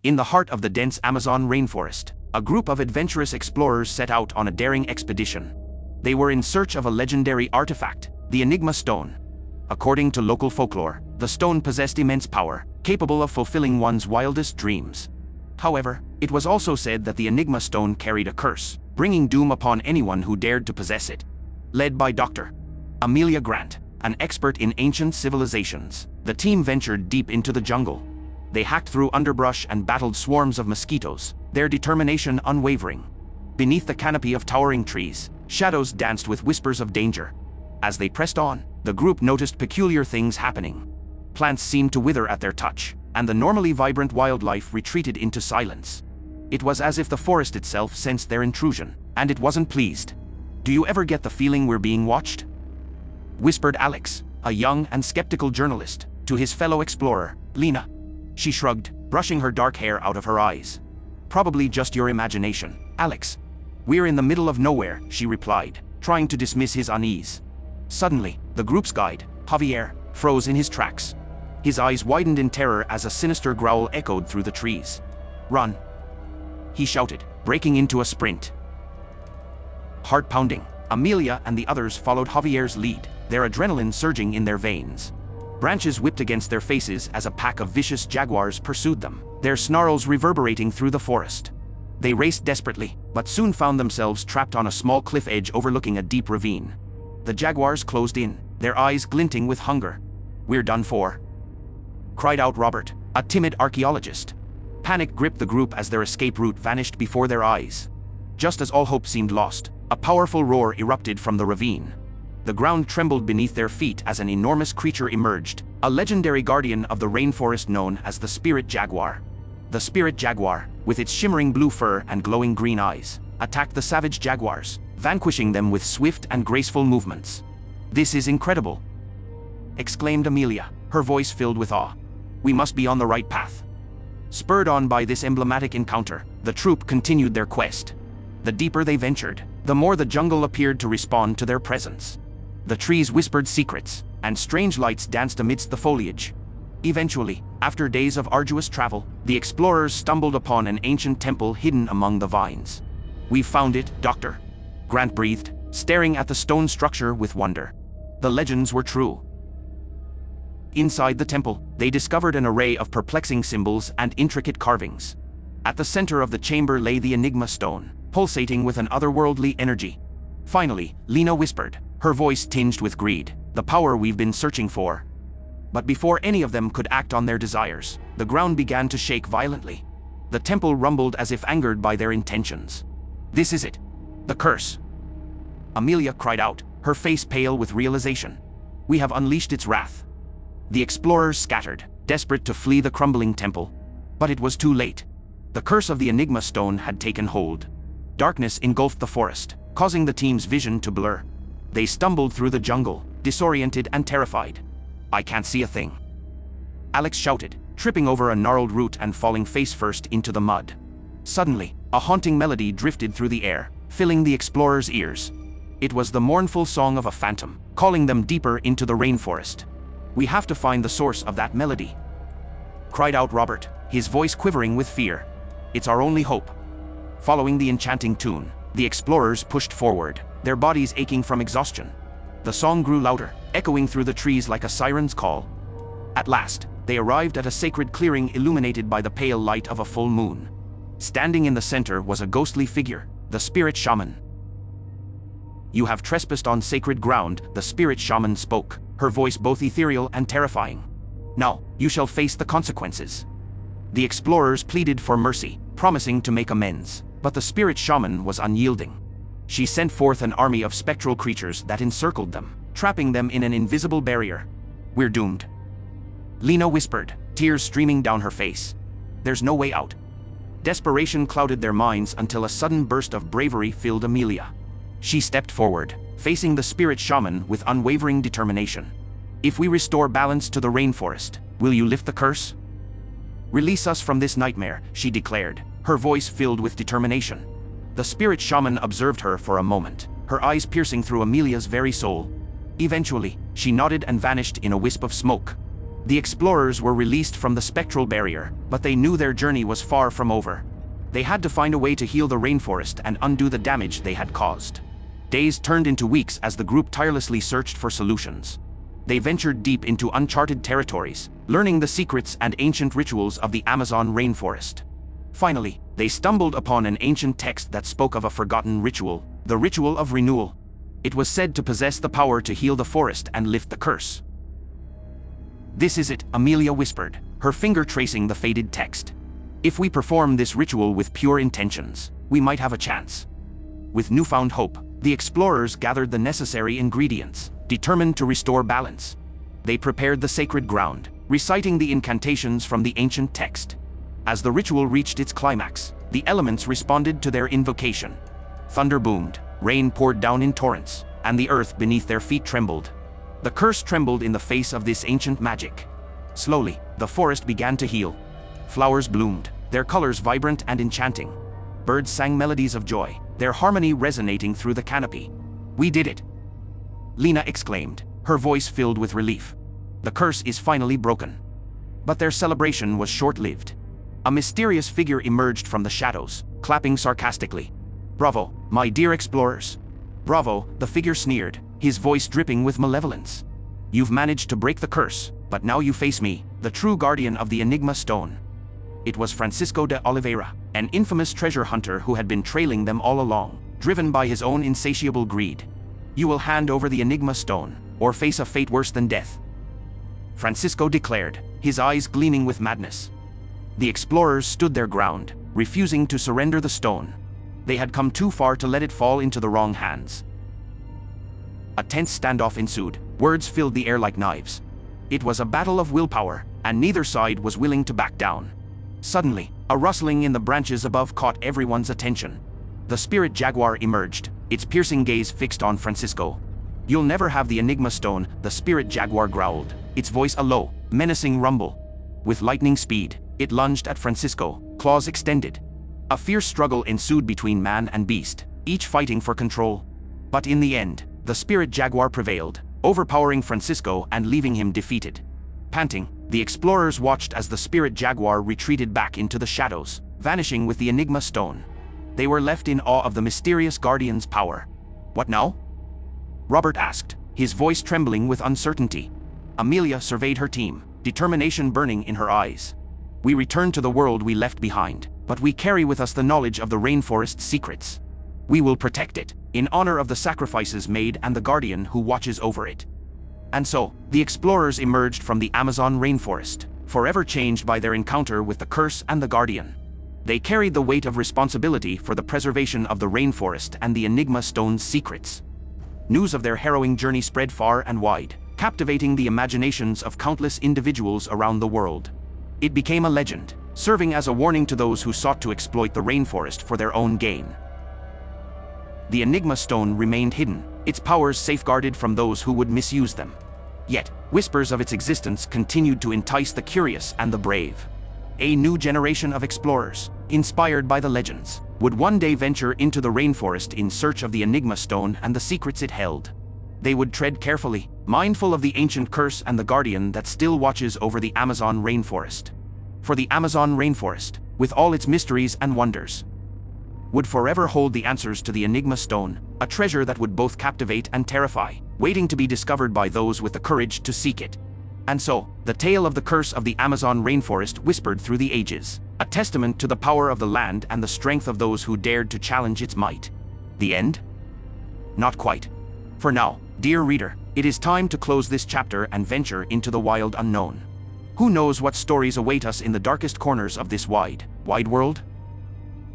In the heart of the dense Amazon rainforest, a group of adventurous explorers set out on a daring expedition. They were in search of a legendary artifact, the Enigma Stone. According to local folklore, the stone possessed immense power, capable of fulfilling one's wildest dreams. However, it was also said that the Enigma Stone carried a curse, bringing doom upon anyone who dared to possess it. Led by Dr. Amelia Grant, an expert in ancient civilizations, the team ventured deep into the jungle. They hacked through underbrush and battled swarms of mosquitoes, their determination unwavering. Beneath the canopy of towering trees, shadows danced with whispers of danger. As they pressed on, the group noticed peculiar things happening. Plants seemed to wither at their touch, and the normally vibrant wildlife retreated into silence. It was as if the forest itself sensed their intrusion, and it wasn't pleased. "Do you ever get the feeling we're being watched?" whispered Alex, a young and skeptical journalist, to his fellow explorer, Lena. She shrugged, brushing her dark hair out of her eyes. "Probably just your imagination, Alex. We're in the middle of nowhere," she replied, trying to dismiss his unease. Suddenly, the group's guide, Javier, froze in his tracks. His eyes widened in terror as a sinister growl echoed through the trees. "Run!" he shouted, breaking into a sprint. Heart pounding, Amelia and the others followed Javier's lead, their adrenaline surging in their veins. Branches whipped against their faces as a pack of vicious jaguars pursued them, their snarls reverberating through the forest. They raced desperately, but soon found themselves trapped on a small cliff edge overlooking a deep ravine. The jaguars closed in, their eyes glinting with hunger. "We're done for," cried out Robert, a timid archaeologist. Panic gripped the group as their escape route vanished before their eyes. Just as all hope seemed lost, a powerful roar erupted from the ravine. The ground trembled beneath their feet as an enormous creature emerged, a legendary guardian of the rainforest known as the Spirit Jaguar. The Spirit Jaguar, with its shimmering blue fur and glowing green eyes, attacked the savage jaguars, vanquishing them with swift and graceful movements. "This is incredible!" exclaimed Amelia, her voice filled with awe. "We must be on the right path." Spurred on by this emblematic encounter, the troop continued their quest. The deeper they ventured, the more the jungle appeared to respond to their presence. The trees whispered secrets, and strange lights danced amidst the foliage. Eventually, after days of arduous travel, the explorers stumbled upon an ancient temple hidden among the vines. "We've found it, Doctor," Grant breathed, staring at the stone structure with wonder. The legends were true. Inside the temple, they discovered an array of perplexing symbols and intricate carvings. At the center of the chamber lay the Enigma Stone, pulsating with an otherworldly energy. Finally, Lena whispered, her voice tinged with greed, "The power we've been searching for." But before any of them could act on their desires, the ground began to shake violently. The temple rumbled as if angered by their intentions. "This is it. The curse!" Amelia cried out, her face pale with realization. "We have unleashed its wrath." The explorers scattered, desperate to flee the crumbling temple. But it was too late. The curse of the Enigma Stone had taken hold. Darkness engulfed the forest, causing the team's vision to blur. They stumbled through the jungle, disoriented and terrified. "I can't see a thing," Alex shouted, tripping over a gnarled root and falling face first into the mud. Suddenly, a haunting melody drifted through the air, filling the explorers' ears. It was the mournful song of a phantom, calling them deeper into the rainforest. "We have to find the source of that melody," cried out Robert, his voice quivering with fear. "It's our only hope." Following the enchanting tune, the explorers pushed forward, their bodies aching from exhaustion. The song grew louder, echoing through the trees like a siren's call. At last, they arrived at a sacred clearing illuminated by the pale light of a full moon. Standing in the center was a ghostly figure, the spirit shaman. "You have trespassed on sacred ground," the spirit shaman spoke, her voice both ethereal and terrifying. "Now, you shall face the consequences." The explorers pleaded for mercy, promising to make amends, but the spirit shaman was unyielding. She sent forth an army of spectral creatures that encircled them, trapping them in an invisible barrier. "We're doomed," Lena whispered, tears streaming down her face. "There's no way out." Desperation clouded their minds until a sudden burst of bravery filled Amelia. She stepped forward, facing the spirit shaman with unwavering determination. "If we restore balance to the rainforest, will you lift the curse?" "Release us from this nightmare," she declared, her voice filled with determination. The spirit shaman observed her for a moment, her eyes piercing through Amelia's very soul. Eventually, she nodded and vanished in a wisp of smoke. The explorers were released from the spectral barrier, but they knew their journey was far from over. They had to find a way to heal the rainforest and undo the damage they had caused. Days turned into weeks as the group tirelessly searched for solutions. They ventured deep into uncharted territories, learning the secrets and ancient rituals of the Amazon rainforest. Finally, they stumbled upon an ancient text that spoke of a forgotten ritual, the ritual of renewal. It was said to possess the power to heal the forest and lift the curse. "This is it," Amelia whispered, her finger tracing the faded text. "If we perform this ritual with pure intentions, we might have a chance." With newfound hope, the explorers gathered the necessary ingredients, determined to restore balance. They prepared the sacred ground, reciting the incantations from the ancient text. As the ritual reached its climax, the elements responded to their invocation. Thunder boomed, rain poured down in torrents, and the earth beneath their feet trembled. The curse trembled in the face of this ancient magic. Slowly, the forest began to heal. Flowers bloomed, their colors vibrant and enchanting. Birds sang melodies of joy, their harmony resonating through the canopy. "We did it!" Lena exclaimed, her voice filled with relief. "The curse is finally broken." But their celebration was short-lived. A mysterious figure emerged from the shadows, clapping sarcastically. "Bravo, my dear explorers!" "Bravo," the figure sneered, his voice dripping with malevolence. "You've managed to break the curse, but now you face me, the true guardian of the Enigma Stone." It was Francisco de Oliveira, an infamous treasure hunter who had been trailing them all along, driven by his own insatiable greed. "You will hand over the Enigma Stone, or face a fate worse than death," Francisco declared, his eyes gleaming with madness. The explorers stood their ground, refusing to surrender the stone. They had come too far to let it fall into the wrong hands. A tense standoff ensued, words filled the air like knives. It was a battle of willpower, and neither side was willing to back down. Suddenly, a rustling in the branches above caught everyone's attention. The spirit jaguar emerged, its piercing gaze fixed on Francisco. "You'll never have the Enigma Stone," the spirit jaguar growled, its voice a low, menacing rumble. With lightning speed, it lunged at Francisco, claws extended. A fierce struggle ensued between man and beast, each fighting for control. But in the end, the spirit jaguar prevailed, overpowering Francisco and leaving him defeated. Panting, the explorers watched as the spirit jaguar retreated back into the shadows, vanishing with the Enigma Stone. They were left in awe of the mysterious guardian's power. "What now?" Robert asked, his voice trembling with uncertainty. Amelia surveyed her team, determination burning in her eyes. "We return to the world we left behind, but we carry with us the knowledge of the rainforest's secrets. We will protect it, in honor of the sacrifices made and the guardian who watches over it." And so, the explorers emerged from the Amazon rainforest, forever changed by their encounter with the curse and the guardian. They carried the weight of responsibility for the preservation of the rainforest and the Enigma Stone's secrets. News of their harrowing journey spread far and wide, captivating the imaginations of countless individuals around the world. It became a legend, serving as a warning to those who sought to exploit the rainforest for their own gain. The Enigma Stone remained hidden, its powers safeguarded from those who would misuse them. Yet, whispers of its existence continued to entice the curious and the brave. A new generation of explorers, inspired by the legends, would one day venture into the rainforest in search of the Enigma Stone and the secrets it held. They would tread carefully, mindful of the ancient curse and the guardian that still watches over the Amazon rainforest. For the Amazon rainforest, with all its mysteries and wonders, would forever hold the answers to the Enigma Stone, a treasure that would both captivate and terrify, waiting to be discovered by those with the courage to seek it. And so, the tale of the curse of the Amazon rainforest whispered through the ages, a testament to the power of the land and the strength of those who dared to challenge its might. The end? Not quite. For now, dear reader, it is time to close this chapter and venture into the wild unknown. Who knows what stories await us in the darkest corners of this wide, wide world?